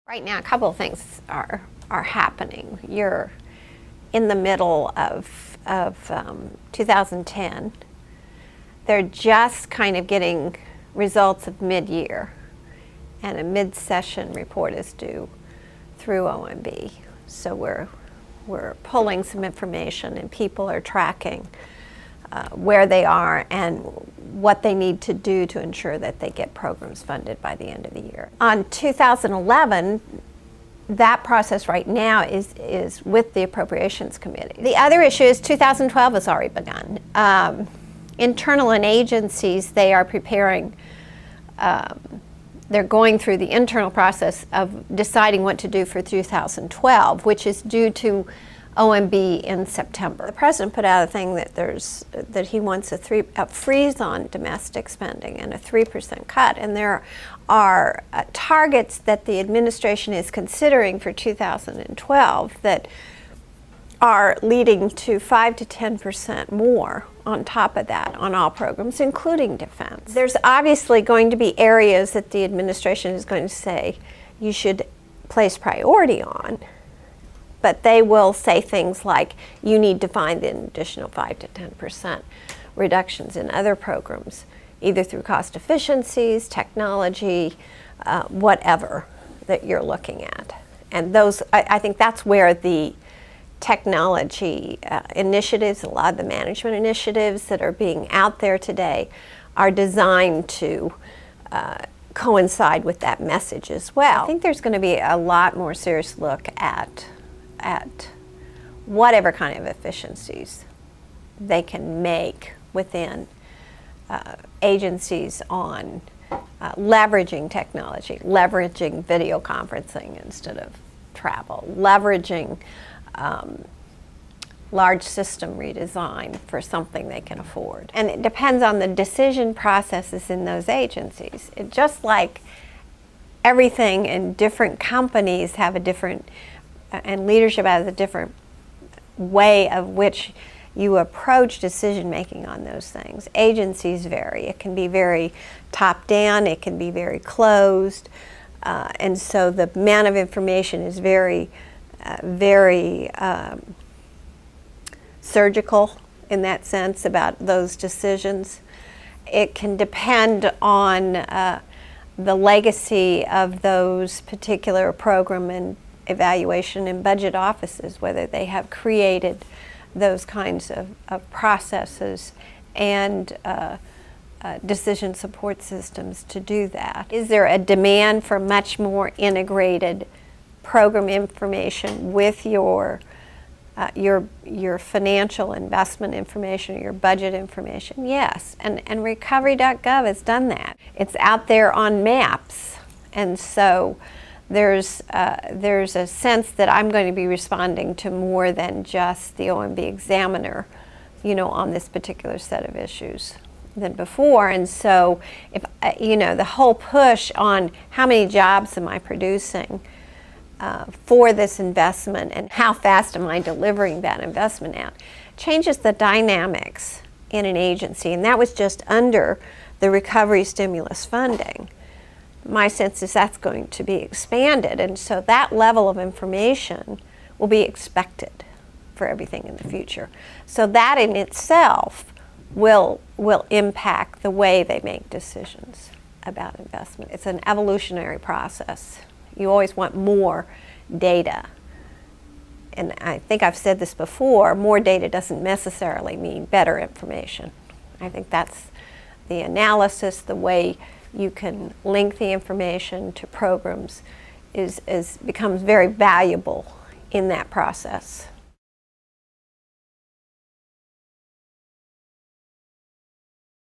Right now, a couple of things are happening. You're in the middle of 2010. They're just kind of getting results of mid-year, and a mid-session report is due through OMB. So we're pulling some information, and people are tracking where they are and what they need to do to ensure that they get programs funded by the end of the year. On 2011, that process right now is with the Appropriations Committee. The other issue is 2012 has already begun. Internal and agencies, they are preparing, they're going through the internal process of deciding what to do for 2012, which is due to OMB in September. The president put out a thing that he wants a freeze on domestic spending and a 3% cut, and there are targets that the administration is considering for 2012 that are leading to 5 to 10% more on top of that on all programs, including defense. There's obviously going to be areas that the administration is going to say you should place priority on, but they will say things like you need to find an additional 5 to 10% reductions in other programs, either through cost efficiencies, technology, whatever that you're looking at. And those, I think that's where the technology initiatives, a lot of the management initiatives that are being out there today are designed to coincide with that message as well. I think there's going to be a lot more serious look at whatever kind of efficiencies they can make within agencies on leveraging technology, leveraging video conferencing instead of travel, leveraging large system redesign for something they can afford. And it depends on the decision processes in those agencies. Just like everything in different companies have a different, and leadership has a different way of which you approach decision making on those things. Agencies vary. It can be very top down, it can be very closed, and so the amount of information is very surgical in that sense about those decisions. It can depend on the legacy of those particular program and evaluation and budget offices, whether they have created those kinds of processes and decision support systems to do that. Is there a demand for much more integrated program information with your financial investment information, your budget information? Yes, and recovery.gov has done that. It's out there on maps, and so there's a sense that I'm going to be responding to more than just the OMB examiner, on this particular set of issues than before. And so if the whole push on how many jobs am I producing for this investment and how fast am I delivering that investment out changes the dynamics in an agency, and that was just under the recovery stimulus funding. My sense is that's going to be expanded, and so that level of information will be expected for everything in the future. So that in itself will impact the way they make decisions about investment. It's an evolutionary process. You always want more data. And I think I've said this before, more data doesn't necessarily mean better information. I think that's the analysis, the way you can link the information to programs becomes very valuable in that process.